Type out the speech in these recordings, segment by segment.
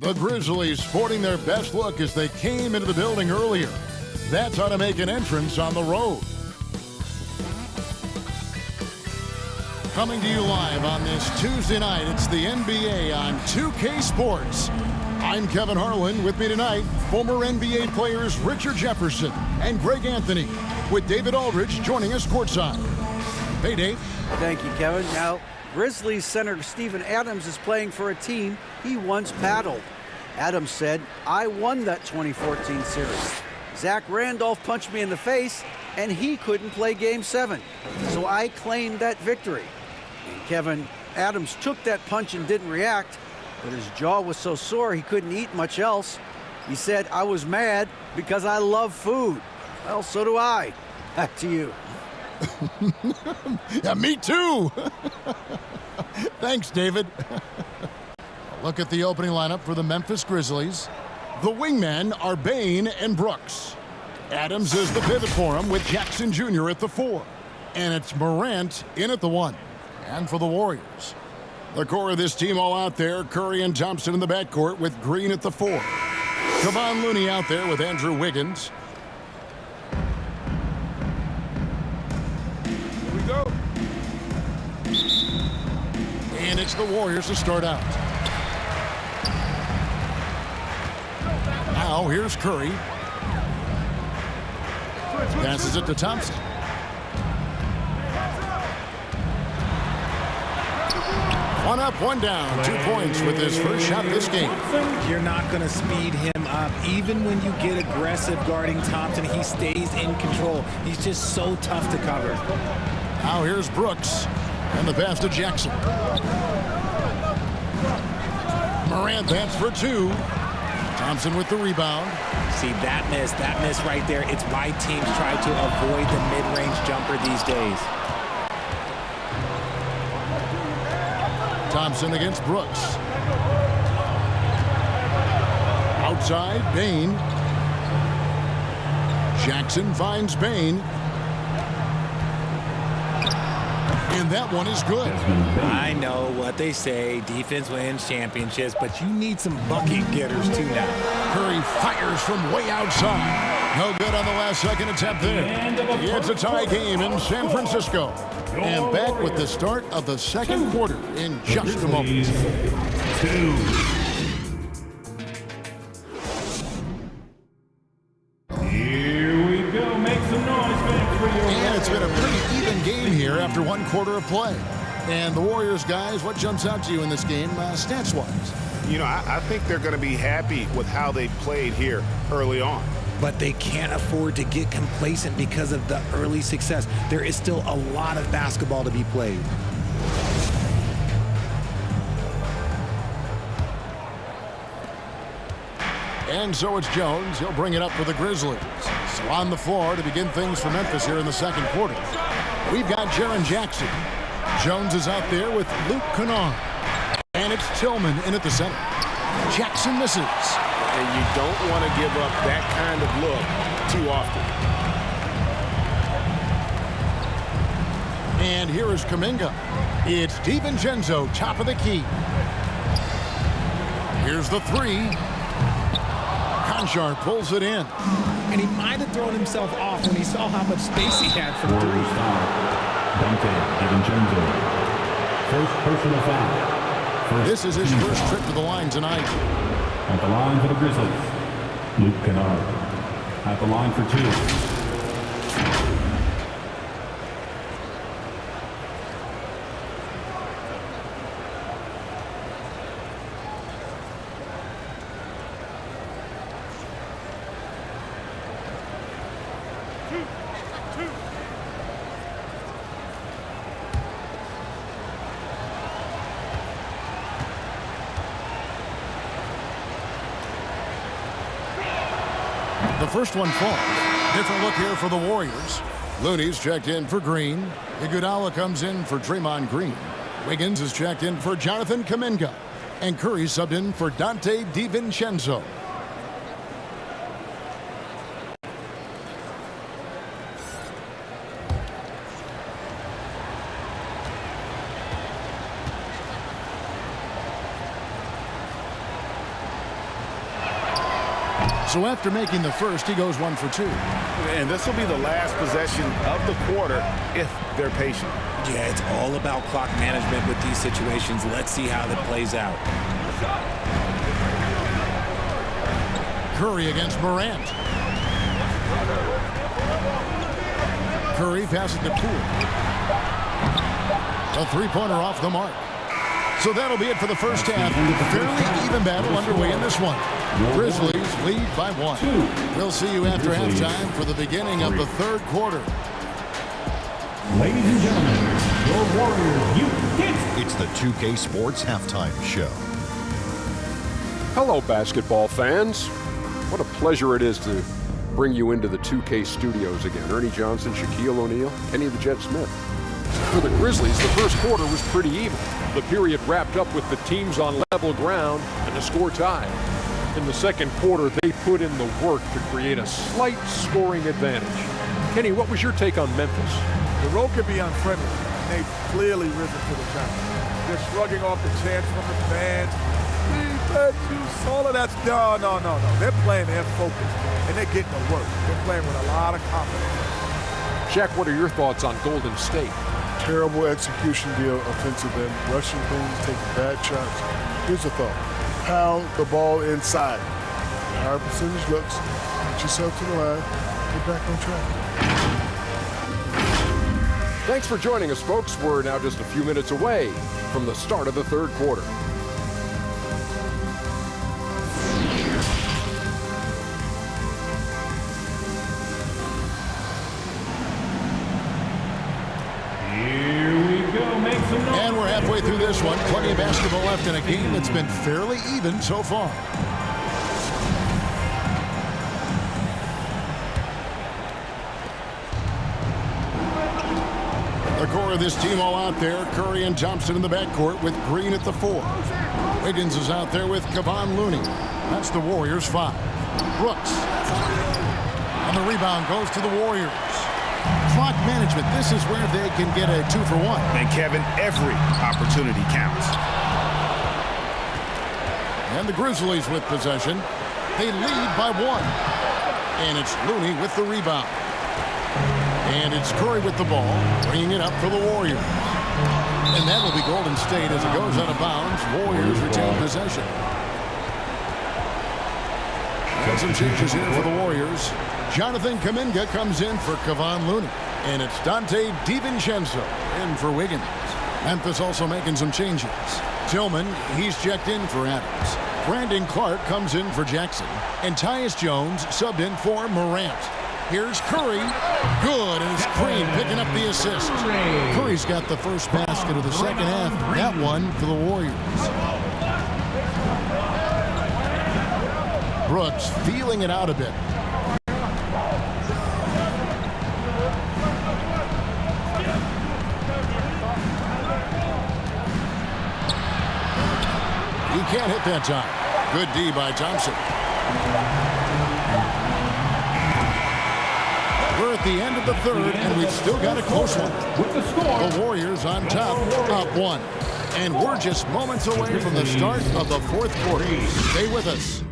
The Grizzlies sporting their best look as they came into the building earlier. That's how to make an entrance on the road. Coming to you live on this Tuesday night, it's the NBA on 2K Sports. I'm Kevin Harlan. With me tonight, former NBA players Richard Jefferson and Greg Anthony, with David Aldridge joining us courtside. Hey, Dave. Thank you, Kevin. Now, Grizzlies center Steven Adams is playing for a team he once paddled. Adams said, "I won that 2014 series. Zach Randolph punched me in the face, and he couldn't play Game 7. So I claimed that victory." And Kevin, Adams took that punch and didn't react, but his jaw was so sore he couldn't eat much else. He said, "I was mad because I love food." Well, so do I. Back to you. Yeah, me too. Thanks, David. Look at the opening lineup for the Memphis Grizzlies. The wingmen are Bane and Brooks. Adams is the pivot for him with Jackson Jr. at the 4. And it's Morant in at the 1. And for the Warriors, the core of this team all out there, Curry and Thompson in the backcourt with Green at the 4. Kevon Looney out there with Andrew Wiggins. Go. And it's the Warriors to start out. Now here's Curry. Passes it to Thompson. One up, one down. 2 points with his first shot this game. You're not going to speed him up. Even when you get aggressive guarding Thompson, he stays in control. He's just so tough to cover. Now here's Brooks, and the pass to Jackson. Morant bats for 2. Thompson with the rebound. See, that miss right there. It's why teams try to avoid the mid-range jumper these days. Thompson against Brooks. Outside, Bane. Jackson finds Bane. And that one is good. I know what they say, defense wins championships, but you need some bucket getters too now. Curry fires from way outside. No good on the last second attempt there. It's a tie game in San Francisco. And back with the start of the second quarter in just a moment. Here we go. Make some noise, fans, for your... And it's been a pretty even game here after 1 quarter of play. And the Warriors, guys, what jumps out to you in this game, stats-wise? You know, I think they're going to be happy with how they played here early on. But they can't afford to get complacent because of the early success. There is still a lot of basketball to be played. And so it's Jones. He'll bring it up for the Grizzlies. So on the floor to begin things for Memphis here in the second quarter, we've got Jaren Jackson. Jones is out there with Luke Kennard. And it's Tillman in at the center. Jackson misses. And you don't want to give up that kind of look too often. And here is Kuminga. It's DiVincenzo, top of the key. Here's the 3. Conchar pulls it in. And he might have thrown himself off when he saw how much space he had from 3. Dante DiVincenzo. First personal foul. This is his first trip to the line tonight. At the line for the Grizzlies, Luke Kennard. At the line for 2. The first one falls. Different look here for the Warriors. Looney's checked in for Green. Iguodala comes in for Draymond Green. Wiggins is checked in for Jonathan Kuminga. And Curry subbed in for Dante DiVincenzo. So after making the first, he goes 1 for 2. And this will be the last possession of the quarter if they're patient. Yeah, it's all about clock management with these situations. Let's see how that plays out. Curry against Morant. Curry passes to Poole. A three-pointer off the mark. So that'll be it for the first half. Fairly even battle underway in this one. Grizzlies lead by 1. We'll see you after halftime for the beginning of the third quarter. Ladies and gentlemen, your Warriors, It's the 2K Sports Halftime Show. Hello, basketball fans. What a pleasure it is to bring you into the 2K studios again. Ernie Johnson, Shaquille O'Neal, Kenny the Jet Smith. For the Grizzlies, the first quarter was pretty even. The period wrapped up with the teams on level ground and the score tied. In the second quarter, they put in the work to create a slight scoring advantage. Kenny, what was your take on Memphis? The road can be unfriendly, and they've clearly risen to the challenge. They're shrugging off the chants from the fans. All of that's no. They're playing, they're focused, and they're getting to work. They're playing with a lot of confidence. Shaq, what are your thoughts on Golden State? Terrible execution deal, offensive end, rushing things, taking bad shots. Here's a thought. Pound the ball inside. Higher percentage looks, get yourself to the line, get back on track. Thanks for joining us, folks. We're now just a few minutes away from the start of the third quarter. And we're halfway through this one. Plenty of basketball left in a game that's been fairly even so far. The core of this team all out there. Curry and Thompson in the backcourt with Green at the 4. Wiggins is out there with Kevon Looney. That's the Warriors' 5. Brooks. And the rebound goes to the Warriors. Clock management. This is where they can get a 2 for 1. And Kevin, every opportunity counts. And the Grizzlies with possession. They lead by 1. And it's Looney with the rebound. And it's Curry with the ball, bringing it up for the Warriors. And that'll be Golden State as it goes out of bounds. Warriors retain possession. And some changes here for the Warriors. Jonathan Kuminga comes in for Kevon Looney. And it's Dante DiVincenzo in for Wiggins. Memphis also making some changes. Tillman, he's checked in for Adams. Brandon Clark comes in for Jackson. And Tyus Jones subbed in for Morant. Here's Curry. Good, and it's Green picking up the assist. Curry's got the first basket of the second half. That one for the Warriors. Brooks feeling it out a bit. He can't hit that time. Good D by Thompson. We're at the end of the third, and we've still got a close one. with the score. The Warriors on top, up 1. And we're just moments away from the start of the fourth quarter. Stay with us.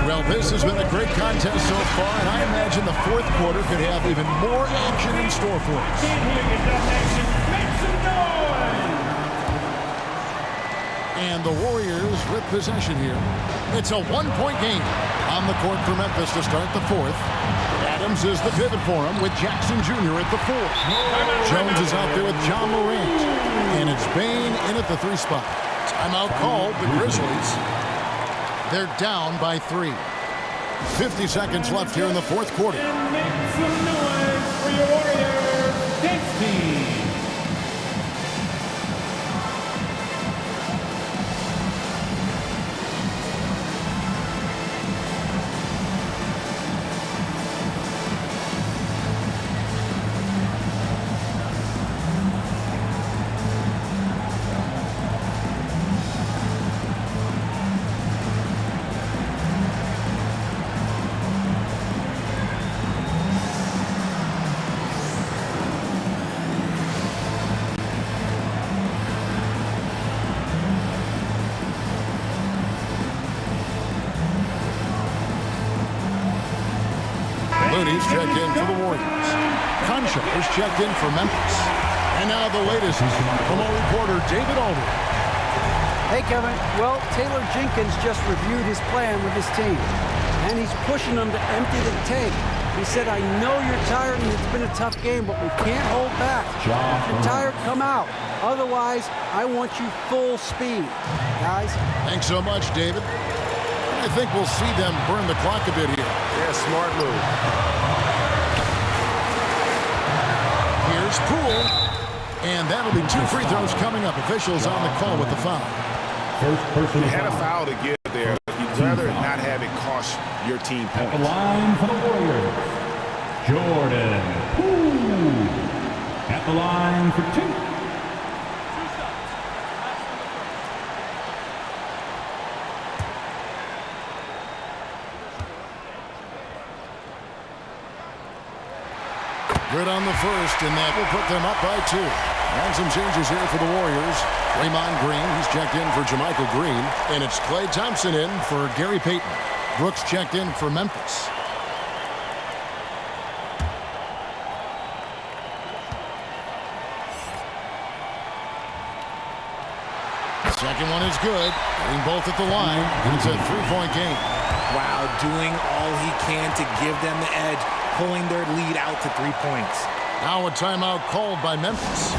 Well, this has been a great contest so far, and I imagine the fourth quarter could have even more action in store for us. And the Warriors with possession here. It's a one-point game on the court for Memphis to start the fourth. Adams is the pivot for him with Jackson Jr. at the 4. Jones is out there with John Morant. And it's Bane in at the 3 spot. Timeout called, the Grizzlies. They're down by 3. 50 seconds left here in the fourth quarter. Make some noise for your Warriors dance team. Looney's checked in for the Warriors. Concha is checked in for Memphis. And now the latest from our reporter, David Aldridge. Hey, Kevin. Well, Taylor Jenkins just reviewed his plan with his team, and he's pushing them to empty the tank. He said, I know you're tired and it's been a tough game, but we can't hold back. If you're tired, come out. Otherwise, I want you full speed, guys. Thanks so much, David. I think we'll see them burn the clock a bit here. Yeah, smart move. Here's Poole. And that'll be 2 free throws coming up. Officials on the call with the foul. First person You had a foul to give there. You'd rather not have it cost your team At the points. line for the Warriors, Jordan Poole. At the line for 2. Good on the first, and that will put them up by 2. And some changes here for the Warriors. Draymond Green, he's checked in for Jermichael Green. And it's Klay Thompson in for Gary Payton. Brooks checked in for Memphis. Second one is good. Getting both at the line. And it's a 3-point game. Wow, doing all he can to give them the edge, pulling their lead out to 3 points. Now a timeout called by Memphis.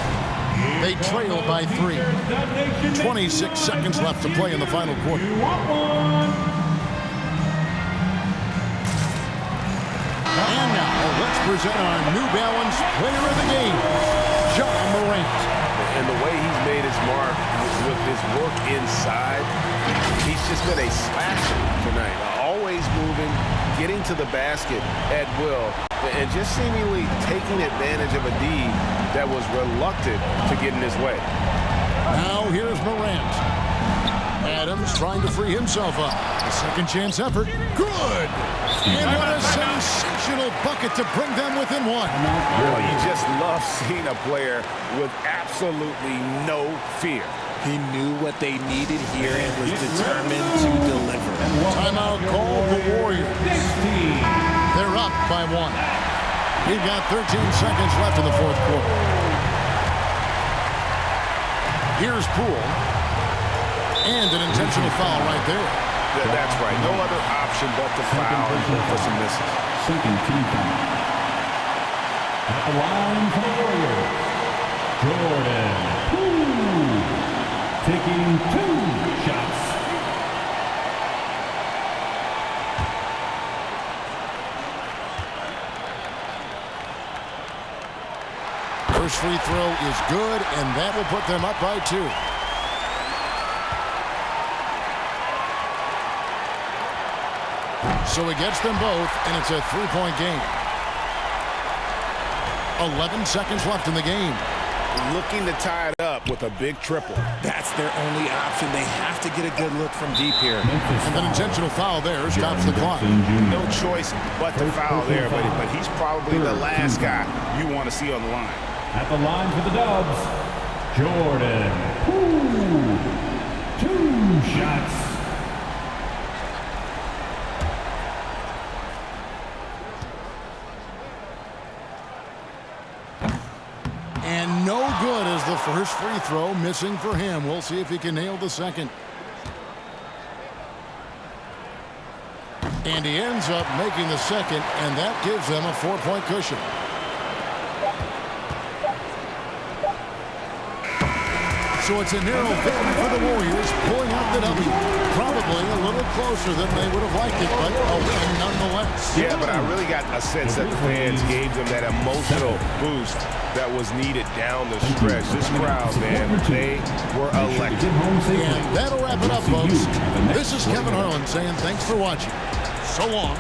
They trail by 3. 26 seconds left to play in the final quarter. And now let's present our New Balance Player of the Game, John Morant. And the way he's made his mark with his work inside, he's just been a slasher tonight. Always moving, getting to the basket at will, and just seemingly taking advantage of a D that was reluctant to get in his way. Now here's Morant. Adams trying to free himself up. A second chance effort. Good! And what a sensational bucket to bring them within 1. Well, you just love seeing a player with absolutely no fear. He knew what they needed here and was determined to deliver. Timeout call the Warriors. They're up by 1. We've got 13 seconds left in the fourth quarter. Here's Poole. And an intentional foul right there. That's right. No other option but to foul and look for some misses. Second team foul. At the line for the Warriors, Jordan Poole. Taking 2 shots. First free throw is good, and that will put them up by 2. So he gets them both, and it's a 3-point game. 11 seconds left in the game. Looking to tie it up with a big triple. That's their only option. They have to get a good look from deep here. And an intentional foul there stops the clock. No choice but to foul there, but he's probably the last guy you want to see on the line. At the line for the Dubs, Jordan Poole. 2 shots. And no good as the first free throw missing for him. We'll see if he can nail the second. And he ends up making the second, and that gives them a 4-point cushion. So it's a narrow victory for the Warriors, pulling out the W. Probably a little closer than they would have liked it, but a win nonetheless. Yeah, but I really got a sense that the fans gave them that emotional boost that was needed down the stretch. This crowd, man, they were electric. And that'll wrap it up, folks. This is Kevin Harlan saying thanks for watching. So long.